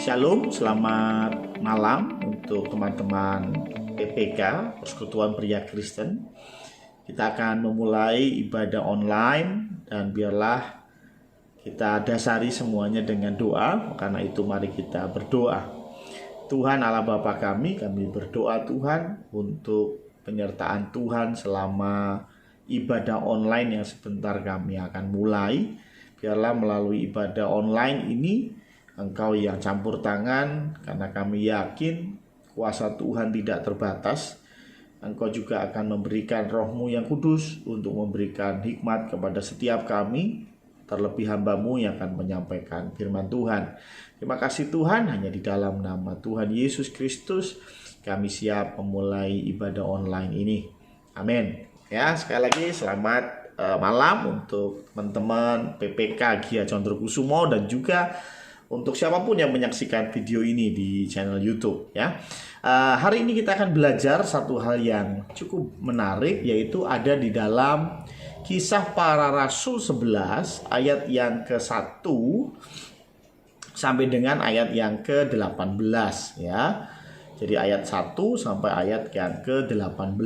Shalom, selamat malam untuk teman-teman PPK, Persekutuan Pria Kristen. Kita akan memulai ibadah online dan biarlah kita dasari semuanya dengan doa. Karena itu mari kita berdoa. Tuhan Allah Bapa kami berdoa Tuhan untuk penyertaan Tuhan selama ibadah online yang sebentar kami akan mulai. Biarlah melalui ibadah online ini Engkau yang campur tangan, karena kami yakin kuasa Tuhan tidak terbatas. Engkau juga akan memberikan Roh-Mu yang kudus untuk memberikan hikmat kepada setiap kami, terlebih hamba-Mu yang akan menyampaikan firman Tuhan. Terima kasih Tuhan, hanya di dalam nama Tuhan Yesus Kristus kami siap memulai ibadah online ini. Amin. Ya, sekali lagi selamat malam untuk teman-teman PPK Gia Condrokusumo dan juga untuk siapapun yang menyaksikan video ini di channel YouTube ya. Hari ini kita akan belajar satu hal yang cukup menarik, yaitu ada di dalam Kisah Para Rasul 11 ayat yang ke-1 sampai dengan ayat yang ke-18 ya. Jadi ayat 1 sampai ayat yang ke-18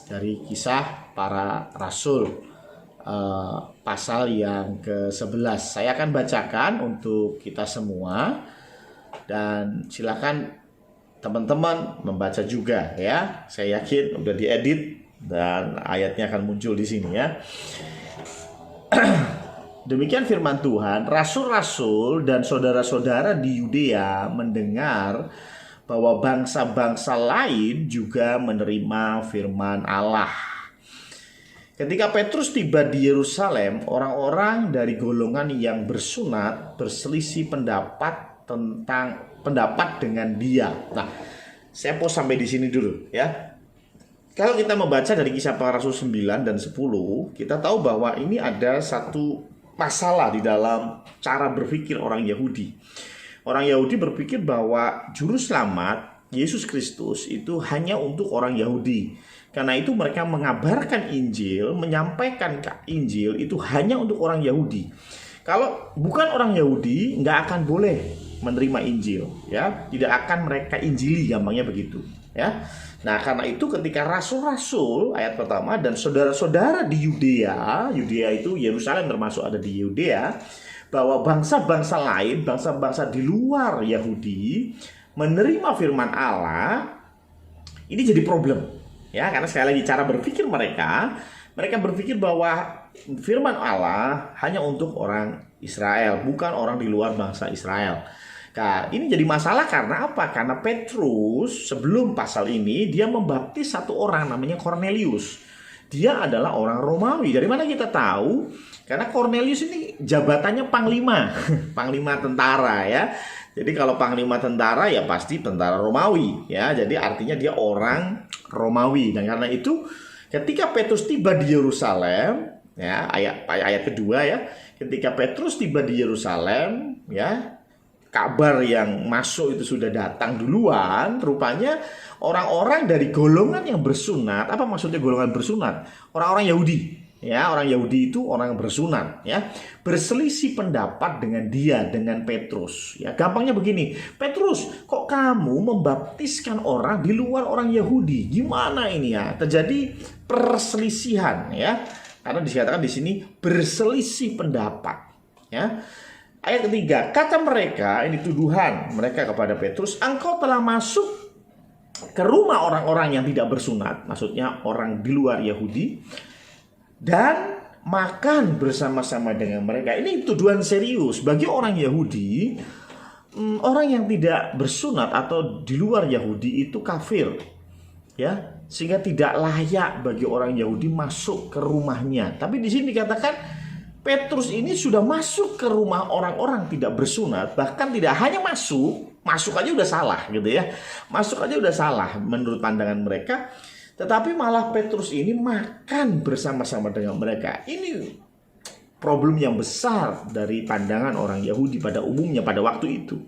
dari Kisah Para Rasul. Pasal yang ke-11. Saya akan bacakan untuk kita semua dan silakan teman-teman membaca juga ya. Saya yakin udah diedit dan ayatnya akan muncul di sini ya. Demikian firman Tuhan. Rasul-rasul dan saudara-saudara di Yudea mendengar bahwa bangsa-bangsa lain juga menerima firman Allah. Ketika Petrus tiba di Yerusalem, orang-orang dari golongan yang bersunat berselisih pendapat dengan dia. Nah, saya mau sampai di sini dulu ya. Kalau kita membaca dari Kisah Para Rasul 9 dan 10, kita tahu bahwa ini ada satu masalah di dalam cara berpikir orang Yahudi. Orang Yahudi berpikir bahwa juru selamat Yesus Kristus itu hanya untuk orang Yahudi. Karena itu mereka mengabarkan Injil, menyampaikan Injil itu hanya untuk orang Yahudi. Kalau bukan orang Yahudi, nggak akan boleh menerima Injil, ya, tidak akan mereka injili, gampangnya begitu, ya. Nah, karena itu ketika rasul-rasul ayat pertama dan saudara-saudara di Yudea itu Yerusalem termasuk ada di Yudea, bahwa bangsa-bangsa lain, bangsa-bangsa di luar Yahudi menerima firman Allah, ini jadi problem. Ya, karena sekali lagi cara berpikir mereka berpikir bahwa firman Allah hanya untuk orang Israel, bukan orang di luar bangsa Israel. Nah, ini jadi masalah karena apa? Karena Petrus sebelum pasal ini dia membaptis satu orang namanya Cornelius. Dia adalah orang Romawi. Dari mana kita tahu? Karena Cornelius ini jabatannya panglima, panglima tentara ya. Jadi kalau panglima tentara ya pasti tentara Romawi ya. Jadi artinya dia orang Romawi. Dan karena itu ketika Petrus tiba di Yerusalem ya, ayat kedua ya, ketika Petrus tiba di Yerusalem ya, kabar yang masuk itu sudah datang duluan. Rupanya orang-orang dari golongan yang bersunat. Apa maksudnya golongan bersunat? Orang-orang Yahudi. Ya, orang Yahudi itu orang bersunat ya, berselisih pendapat dengan dia, dengan Petrus ya. Gampangnya begini, Petrus, kok kamu membaptiskan orang di luar orang Yahudi? Gimana ini ya? Terjadi perselisihan ya. Karena dikatakan di sini berselisih pendapat ya. Ayat ketiga, kata mereka, ini tuduhan mereka kepada Petrus, engkau telah masuk ke rumah orang-orang yang tidak bersunat, maksudnya orang di luar Yahudi, dan makan bersama-sama dengan mereka. Ini tuduhan serius bagi orang Yahudi. Orang yang tidak bersunat atau di luar Yahudi itu kafir ya, sehingga tidak layak bagi orang Yahudi masuk ke rumahnya. Tapi di sini dikatakan Petrus ini sudah masuk ke rumah orang-orang tidak bersunat. Bahkan tidak hanya masuk aja udah salah gitu ya. Masuk aja udah salah menurut pandangan mereka. Tetapi malah Petrus ini makan bersama-sama dengan mereka. Ini problem yang besar dari pandangan orang Yahudi pada umumnya pada waktu itu.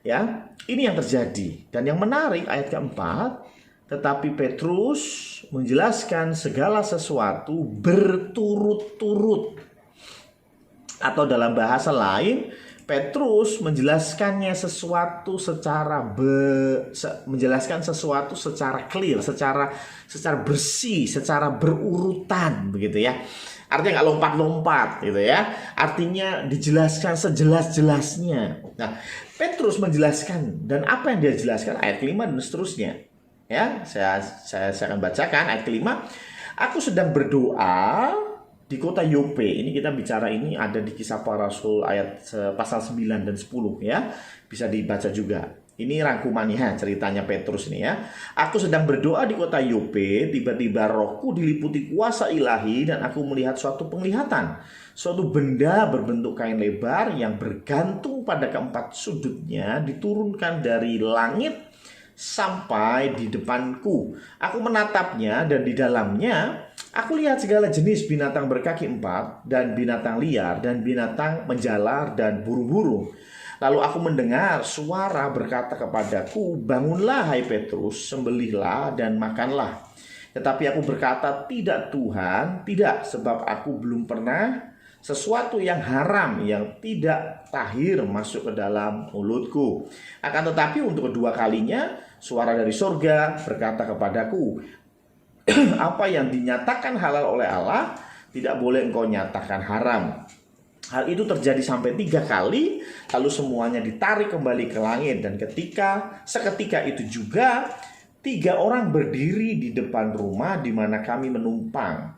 Ya, ini yang terjadi. Dan yang menarik ayat keempat, tetapi Petrus menjelaskan segala sesuatu berturut-turut. Atau dalam bahasa lain, Petrus menjelaskannya sesuatu menjelaskan sesuatu secara clear, secara bersih, secara berurutan begitu ya. Artinya nggak lompat-lompat gitu ya. Artinya dijelaskan sejelas-jelasnya. Nah, Petrus menjelaskan, dan apa yang dia jelaskan ayat kelima dan seterusnya. Ya, saya akan bacakan ayat kelima. Aku sedang berdoa di kota Yope. Ini kita bicara, ini ada di Kisah Para Rasul ayat pasal 9 dan 10 ya. Bisa dibaca juga. Ini rangkumannya ceritanya Petrus ini ya. Aku sedang berdoa di kota Yope, tiba-tiba rohku diliputi kuasa ilahi dan aku melihat suatu penglihatan. Suatu benda berbentuk kain lebar yang bergantung pada keempat sudutnya diturunkan dari langit sampai di depanku. Aku menatapnya dan di dalamnya aku lihat segala jenis binatang berkaki empat dan binatang liar dan binatang menjalar dan burung-burung. Lalu aku mendengar suara berkata kepadaku, bangunlah hai Petrus, sembelihlah dan makanlah. Tetapi aku berkata, tidak Tuhan, tidak, sebab aku belum pernah sesuatu yang haram, yang tidak tahir masuk ke dalam mulutku. Akan tetapi untuk kedua kalinya, suara dari surga berkata kepadaku, apa yang dinyatakan halal oleh Allah, tidak boleh engkau nyatakan haram. Hal itu terjadi sampai 3 kali, lalu semuanya ditarik kembali ke langit. Dan seketika itu juga 3 orang berdiri di depan rumah di mana kami menumpang.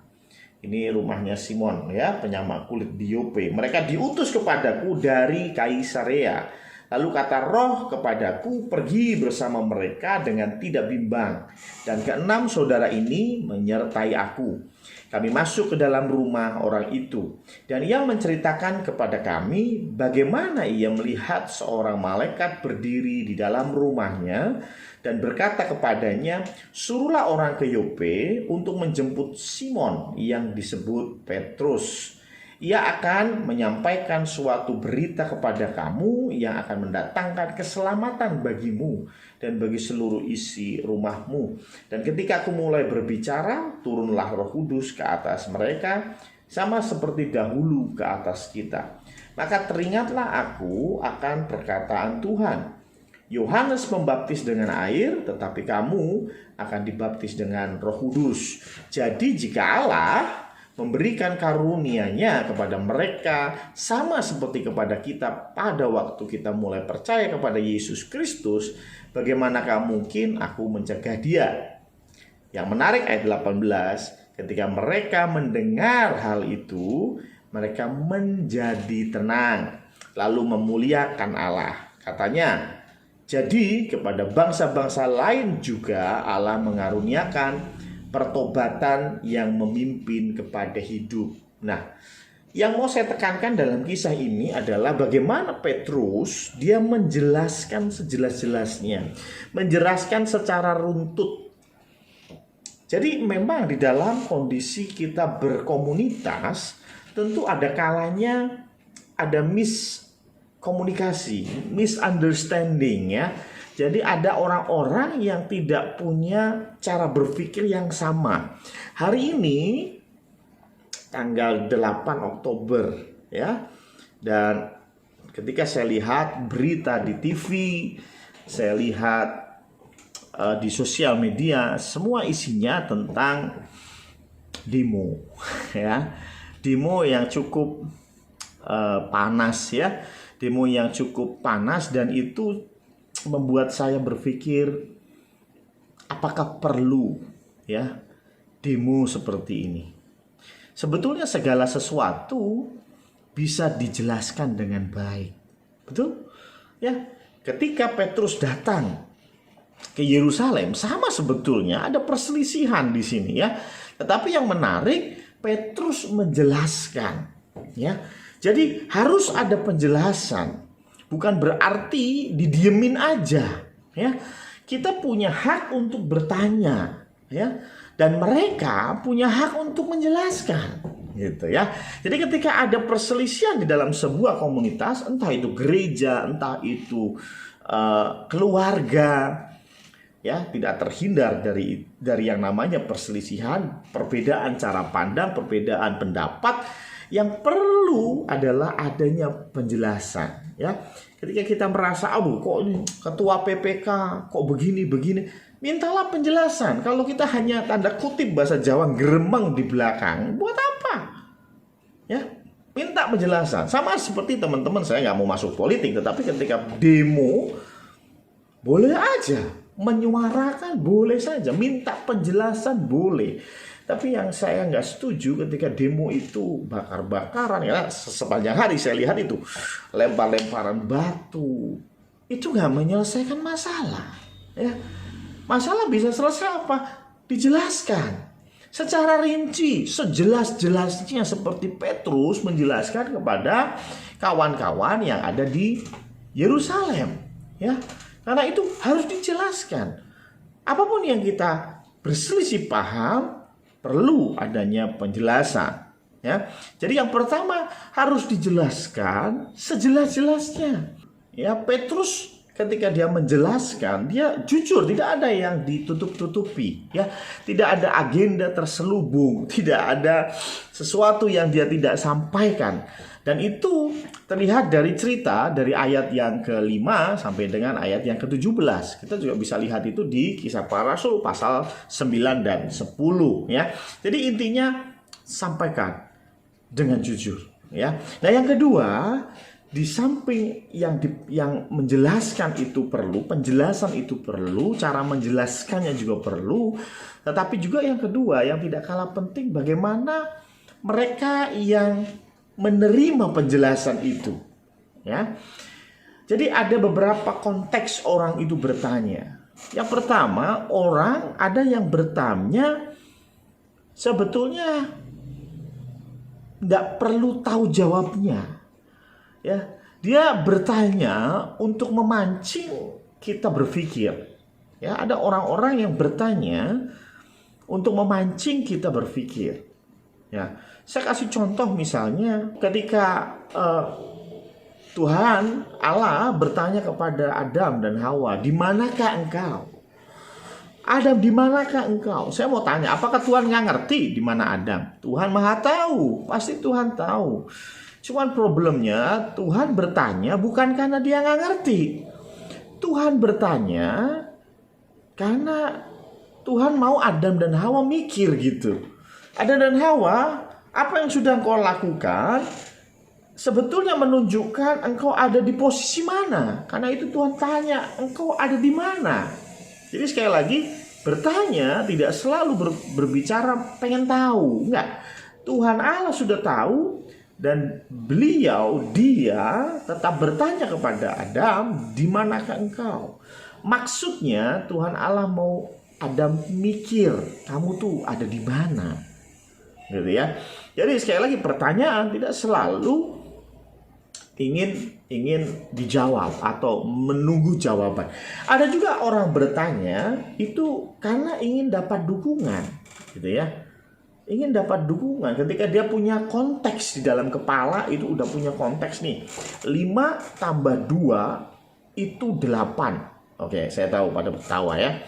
Ini rumahnya Simon ya, penyamak kulit di Yope. Mereka diutus kepadaku dari Kaisarea. Lalu kata roh kepadaku, pergi bersama mereka dengan tidak bimbang. Dan ke-6 saudara ini menyertai aku. Kami masuk ke dalam rumah orang itu, dan ia menceritakan kepada kami bagaimana ia melihat seorang malaikat berdiri di dalam rumahnya dan berkata kepadanya, suruhlah orang ke Yope untuk menjemput Simon yang disebut Petrus. Ia akan menyampaikan suatu berita kepada kamu yang akan mendatangkan keselamatan bagimu dan bagi seluruh isi rumahmu. Dan ketika aku mulai berbicara, turunlah Roh Kudus ke atas mereka, sama seperti dahulu ke atas kita. Maka teringatlah aku akan perkataan Tuhan. Yohanes membaptis dengan air, tetapi kamu akan dibaptis dengan Roh Kudus. Jadi jika Allah memberikan karunia-Nya kepada mereka sama seperti kepada kita pada waktu kita mulai percaya kepada Yesus Kristus, bagaimanakah mungkin aku mencegah dia? Yang menarik ayat 18, ketika mereka mendengar hal itu, mereka menjadi tenang, lalu memuliakan Allah. Katanya, jadi kepada bangsa-bangsa lain juga Allah mengaruniakan pertobatan yang memimpin kepada hidup. Nah, yang mau saya tekankan dalam kisah ini adalah bagaimana Petrus dia menjelaskan sejelas-jelasnya, menjelaskan secara runtut. Jadi memang di dalam kondisi kita berkomunitas, tentu ada kalanya ada miskomunikasi, misunderstanding ya. Jadi ada orang-orang yang tidak punya cara berpikir yang sama. Hari ini tanggal 8 Oktober ya. Dan ketika saya lihat berita di TV, saya lihat di sosial media, semua isinya tentang demo ya. Demo yang cukup panas ya. Demo yang cukup panas, dan itu membuat saya berpikir, apakah perlu ya demo seperti ini? Sebetulnya segala sesuatu bisa dijelaskan dengan baik. Betul? Ya, ketika Petrus datang ke Yerusalem, sama sebetulnya ada perselisihan di sini ya. Tetapi yang menarik, Petrus menjelaskan ya. Jadi harus ada penjelasan. Bukan berarti didiemin aja ya. Kita punya hak untuk bertanya ya, dan mereka punya hak untuk menjelaskan gitu ya. Jadi ketika ada perselisihan di dalam sebuah komunitas, entah itu gereja, entah itu keluarga ya, tidak terhindar dari yang namanya perselisihan, perbedaan cara pandang, perbedaan pendapat. Yang perlu adalah adanya penjelasan, ya. Ketika kita merasa, aduh kok ini ketua PPK kok begini, mintalah penjelasan. Kalau kita hanya tanda kutip bahasa Jawa gremeng di belakang, buat apa? Ya, minta penjelasan. Sama seperti teman-teman, saya nggak mau masuk politik, tetapi ketika demo, boleh aja menyuarakan, boleh saja minta penjelasan, boleh. Tapi yang saya nggak setuju ketika demo itu bakar-bakaran, ya sepanjang hari saya lihat itu lempar-lemparan batu, itu nggak menyelesaikan masalah. Ya, masalah bisa selesai apa? Dijelaskan secara rinci, sejelas-jelasnya seperti Petrus menjelaskan kepada kawan-kawan yang ada di Yerusalem, ya. Karena itu harus dijelaskan. Apapun yang kita berselisih paham, perlu adanya penjelasan, ya. Jadi yang pertama harus dijelaskan sejelas-jelasnya. Ya, Petrus ketika dia menjelaskan, dia jujur, tidak ada yang ditutup-tutupi, ya. Tidak ada agenda terselubung, tidak ada sesuatu yang dia tidak sampaikan. Dan itu terlihat dari cerita dari ayat yang ke-5 sampai dengan ayat yang ke-17. Kita juga bisa lihat itu di Kisah Para Rasul pasal 9 dan 10, ya. Jadi intinya sampaikan dengan jujur, ya. Nah, yang kedua, di samping yang menjelaskan itu perlu, penjelasan itu perlu, cara menjelaskannya juga perlu, tetapi juga yang kedua yang tidak kalah penting, bagaimana mereka yang menerima penjelasan itu, ya. Jadi ada beberapa konteks orang itu bertanya. Yang pertama, orang ada yang bertanya sebetulnya tidak perlu tahu jawabnya. Ya, dia bertanya untuk memancing kita berpikir. Ya, ada orang-orang yang bertanya untuk memancing kita berpikir. Ya, saya kasih contoh misalnya ketika Tuhan Allah bertanya kepada Adam dan Hawa, "Di manakah engkau?" Adam, di manakah engkau? Saya mau tanya, apakah Tuhan nggak ngerti di mana Adam? Tuhan Maha tahu, pasti Tuhan tahu. Cuman problemnya Tuhan bertanya bukan karena dia nggak ngerti. Tuhan bertanya karena Tuhan mau Adam dan Hawa mikir gitu. Adam dan Hawa, apa yang sudah engkau lakukan sebetulnya menunjukkan engkau ada di posisi mana. Karena itu Tuhan tanya, engkau ada di mana. Jadi sekali lagi, bertanya tidak selalu berbicara pengen tahu. Enggak. Tuhan Allah sudah tahu. Dan dia tetap bertanya kepada Adam, di manakah engkau? Maksudnya Tuhan Allah mau Adam mikir, kamu tuh ada di mana? Gitu ya. Jadi sekali lagi pertanyaan tidak selalu ingin dijawab atau menunggu jawaban. Ada juga orang bertanya itu karena ingin dapat dukungan, gitu ya. Ingin dapat dukungan ketika dia punya konteks di dalam kepala, itu udah punya konteks nih. 5 tambah 2 itu 8. Oke, saya tahu pada tertawa ya.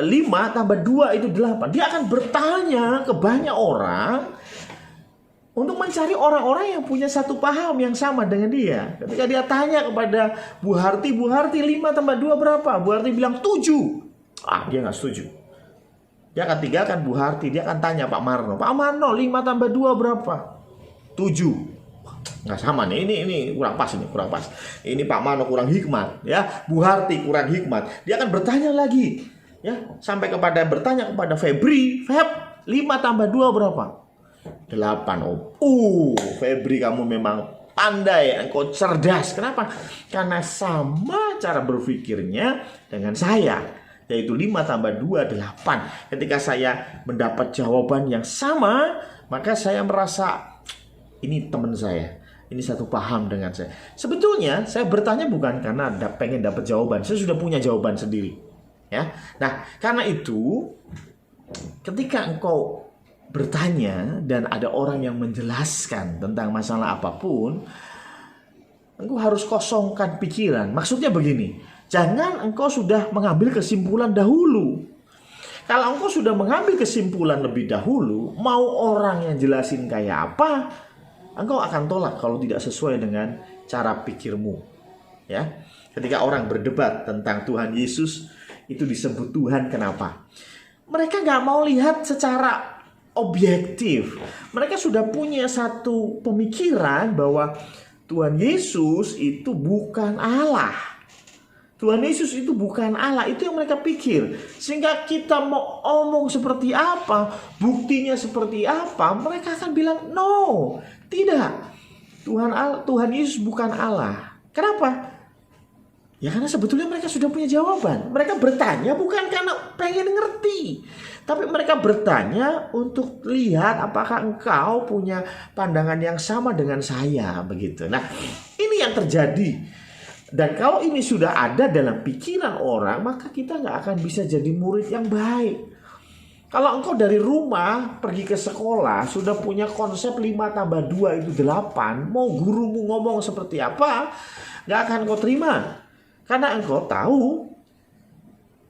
5 tambah 2 itu 8. Dia akan bertanya ke banyak orang untuk mencari orang-orang yang punya satu paham yang sama dengan dia. Ketika dia tanya kepada Bu Harti, 5 tambah 2 berapa? Bu Harti bilang 7. Dia nggak setuju. Dia akan tinggalkan Bu Harti, dia akan tanya Pak Marno, 5 tambah 2 berapa? 7. Nggak sama nih, ini kurang pas, Ini Pak Marno kurang hikmat, ya. Bu Harti kurang hikmat. Dia akan bertanya lagi, ya, sampai bertanya kepada Febri, 5 tambah 2 berapa? 8. Febri, kamu memang pandai, engkau cerdas. Kenapa? Karena sama cara berpikirnya dengan saya. Yaitu 5 tambah 2, 8. Ketika saya mendapat jawaban yang sama, maka saya merasa ini teman saya, ini satu paham dengan saya. Sebetulnya saya bertanya bukan karena pengen dapat jawaban, saya sudah punya jawaban sendiri, ya. Nah, karena itu ketika engkau bertanya dan ada orang yang menjelaskan tentang masalah apapun, engkau harus kosongkan pikiran. Maksudnya begini, jangan engkau sudah mengambil kesimpulan dahulu. Kalau engkau sudah mengambil kesimpulan lebih dahulu, mau orang yang jelasin kayak apa, engkau akan tolak kalau tidak sesuai dengan cara pikirmu. Ya, ketika orang berdebat tentang Tuhan Yesus, itu disebut Tuhan kenapa? Mereka nggak mau lihat secara objektif. Mereka sudah punya satu pemikiran bahwa Tuhan Yesus itu bukan Allah. Tuhan Yesus itu bukan Allah. Itu yang mereka pikir. Sehingga kita mau omong seperti apa, buktinya seperti apa, mereka akan bilang no, tidak. Tuhan Yesus bukan Allah. Kenapa? Ya karena sebetulnya mereka sudah punya jawaban. Mereka bertanya bukan karena pengen ngerti, tapi mereka bertanya untuk lihat apakah engkau punya pandangan yang sama dengan saya, begitu. Nah, ini yang terjadi. Dan kalau ini sudah ada dalam pikiran orang, maka kita nggak akan bisa jadi murid yang baik. Kalau engkau dari rumah pergi ke sekolah sudah punya konsep 5+2 itu 8, mau gurumu ngomong seperti apa, nggak akan kau terima. Karena engkau tahu,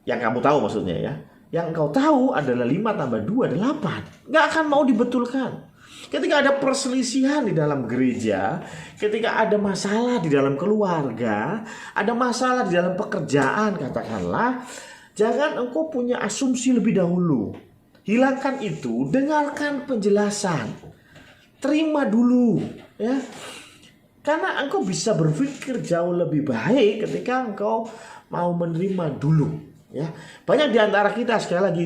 yang kamu tahu maksudnya ya, yang engkau tahu adalah 5+2 8. Nggak akan mau dibetulkan. Ketika ada perselisihan di dalam gereja, ketika ada masalah di dalam keluarga, ada masalah di dalam pekerjaan katakanlah, jangan engkau punya asumsi lebih dahulu. Hilangkan itu, dengarkan penjelasan. Terima dulu ya. Karena engkau bisa berpikir jauh lebih baik ketika engkau mau menerima dulu. Ya, banyak di antara kita sekali lagi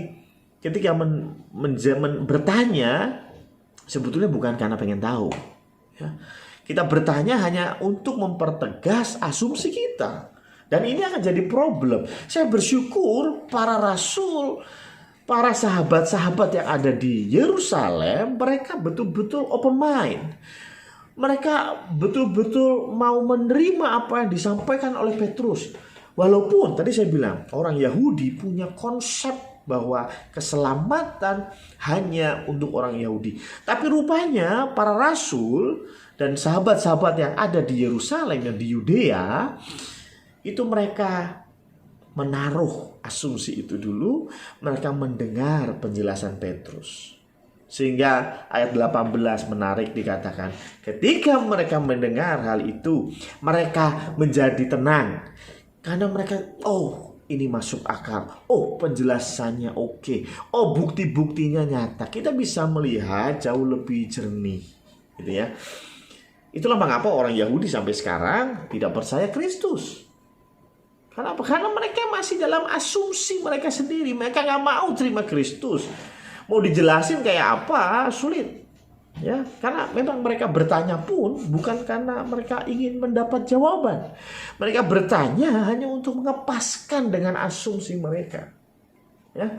ketika bertanya sebetulnya bukan karena pengen tahu. Ya, kita bertanya hanya untuk mempertegas asumsi kita. Dan ini akan jadi problem. Saya bersyukur para rasul, para sahabat-sahabat yang ada di Yerusalem, mereka betul-betul open mind. Mereka betul-betul mau menerima apa yang disampaikan oleh Petrus. Walaupun tadi saya bilang orang Yahudi punya konsep bahwa keselamatan hanya untuk orang Yahudi. Tapi rupanya para rasul dan sahabat-sahabat yang ada di Yerusalem dan di Yudea, itu mereka menaruh asumsi itu dulu. Mereka mendengar penjelasan Petrus. Sehingga ayat 18 menarik dikatakan, ketika mereka mendengar hal itu, mereka menjadi tenang. Karena mereka, oh ini masuk akal, oh penjelasannya oke, oh bukti-buktinya nyata. Kita bisa melihat jauh lebih jernih, gitu ya. Itulah mengapa orang Yahudi sampai sekarang tidak percaya Kristus. Kenapa? Karena mereka masih dalam asumsi mereka sendiri. Mereka nggak mau terima Kristus. Mau dijelasin kayak apa sulit ya, karena memang mereka bertanya pun bukan karena mereka ingin mendapat jawaban. Mereka bertanya hanya untuk mengepaskan dengan asumsi mereka ya.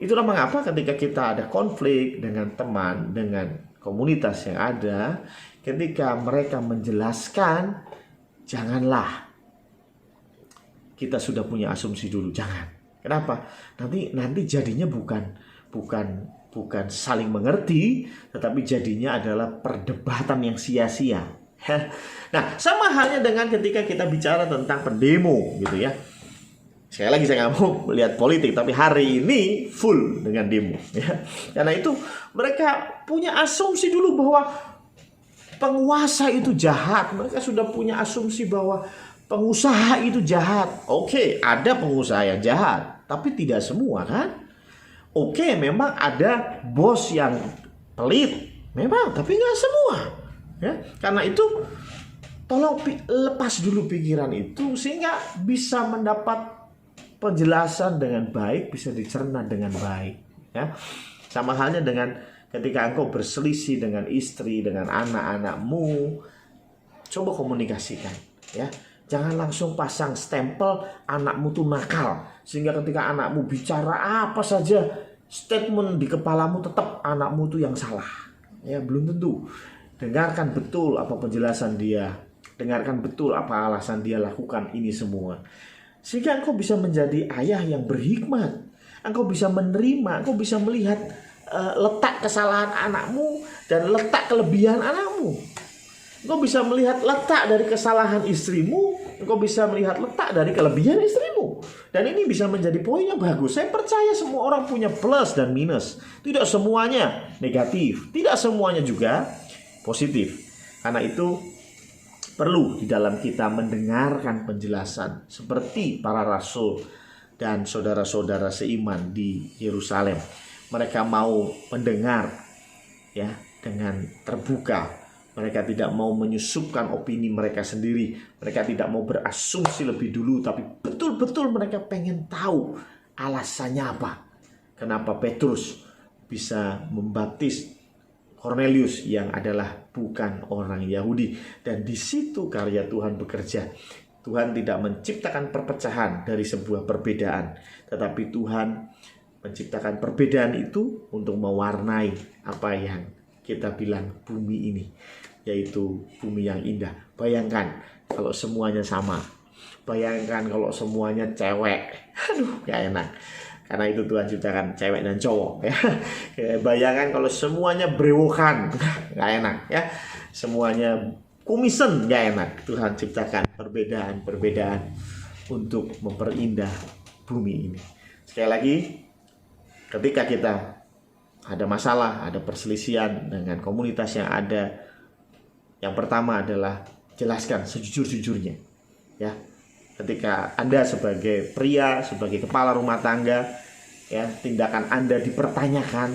Itulah mengapa ketika kita ada konflik dengan teman, dengan komunitas yang ada, ketika mereka menjelaskan, janganlah kita sudah punya asumsi dulu, jangan. Kenapa? Nanti jadinya bukan saling mengerti, tetapi jadinya adalah perdebatan yang sia-sia. Nah, sama halnya dengan ketika kita bicara tentang pendemo, gitu ya. Sekali lagi saya nggak mau melihat politik, tapi hari ini full dengan demo. Ya. Karena itu mereka punya asumsi dulu bahwa penguasa itu jahat. Mereka sudah punya asumsi bahwa pengusaha itu jahat. Oke, ada pengusaha yang jahat, tapi tidak semua kan? Oke, memang ada bos yang pelit, memang, tapi nggak semua. Ya, karena itu tolong lepas dulu pikiran itu sehingga bisa mendapat penjelasan dengan baik, bisa dicerna dengan baik. Ya, sama halnya dengan ketika engkau berselisih dengan istri, dengan anak-anakmu, coba komunikasikan. Ya. Jangan langsung pasang stempel anakmu tuh nakal. Sehingga ketika anakmu bicara apa saja, statement di kepalamu tetap anakmu tuh yang salah. Ya, belum tentu. Dengarkan betul apa penjelasan dia. Dengarkan betul apa alasan dia lakukan ini semua. Sehingga engkau bisa menjadi ayah yang berhikmat. Engkau bisa menerima, engkau bisa melihat letak kesalahan anakmu dan letak kelebihan anakmu. Engkau bisa melihat letak dari kesalahan istrimu, engkau bisa melihat letak dari kelebihan istrimu. Dan ini bisa menjadi poin yang bagus. Saya percaya semua orang punya plus dan minus. Tidak semuanya negatif, tidak semuanya juga positif. Karena itu perlu di dalam kita mendengarkan penjelasan seperti para rasul dan saudara-saudara seiman di Yerusalem. Mereka mau mendengar ya dengan terbuka. Mereka tidak mau menyusupkan opini mereka sendiri. Mereka tidak mau berasumsi lebih dulu, tapi betul-betul mereka pengen tahu alasannya apa. Kenapa Petrus bisa membaptis Cornelius yang adalah bukan orang Yahudi. Dan di situ karya Tuhan bekerja. Tuhan tidak menciptakan perpecahan dari sebuah perbedaan, tetapi Tuhan menciptakan perbedaan itu untuk mewarnai apa yang kita bilang bumi ini, yaitu bumi yang indah. Bayangkan kalau semuanya sama. Bayangkan kalau semuanya cewek. Aduh, gak enak. Karena itu Tuhan ciptakan cewek dan cowok ya. Bayangkan kalau semuanya brewokan. Gak enak ya. Semuanya kumisen, gak enak. Tuhan ciptakan perbedaan-perbedaan untuk memperindah bumi ini. Sekali lagi, ketika kita ada masalah, ada perselisihan dengan komunitas yang ada, yang pertama adalah jelaskan sejujur-jujurnya. Ya, ketika Anda sebagai pria, sebagai kepala rumah tangga, ya, tindakan Anda dipertanyakan,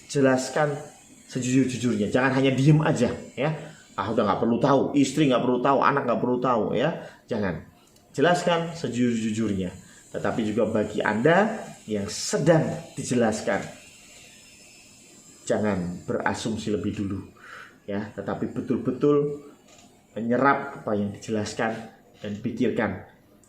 jelaskan sejujur-jujurnya. Jangan hanya diem aja, ya. Udah nggak perlu tahu, istri nggak perlu tahu, anak nggak perlu tahu, ya. Jangan. Jelaskan sejujur-jujurnya. Tetapi juga bagi Anda yang sedang dijelaskan, jangan berasumsi lebih dulu, ya, tetapi betul-betul menyerap apa yang dijelaskan dan pikirkan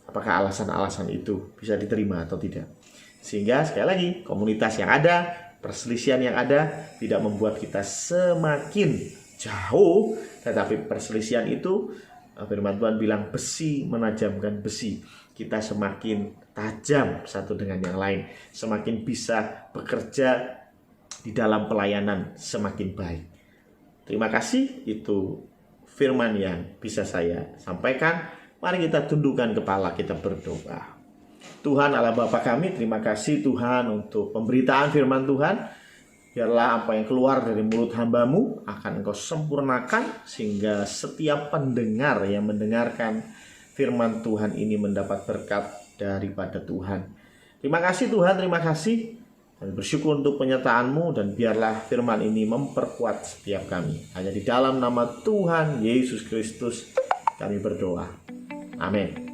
apakah alasan-alasan itu bisa diterima atau tidak. Sehingga sekali lagi, komunitas yang ada, perselisihan yang ada tidak membuat kita semakin jauh, tetapi perselisihan itu, firman Tuhan bilang, besi menajamkan besi. Kita semakin tajam satu dengan yang lain, semakin bisa bekerja di dalam pelayanan semakin baik. Terima kasih, itu firman yang bisa saya sampaikan. Mari kita tundukkan kepala, kita berdoa. Tuhan Allah Bapa kami, terima kasih Tuhan untuk pemberitaan firman Tuhan. Biarlah apa yang keluar dari mulut hamba-Mu akan Engkau sempurnakan, sehingga setiap pendengar yang mendengarkan firman Tuhan ini mendapat berkat daripada Tuhan. Terima kasih Tuhan, terima kasih. Kami bersyukur untuk penyertaan-Mu, dan biarlah firman ini memperkuat setiap kami. Hanya di dalam nama Tuhan Yesus Kristus kami berdoa. Amin.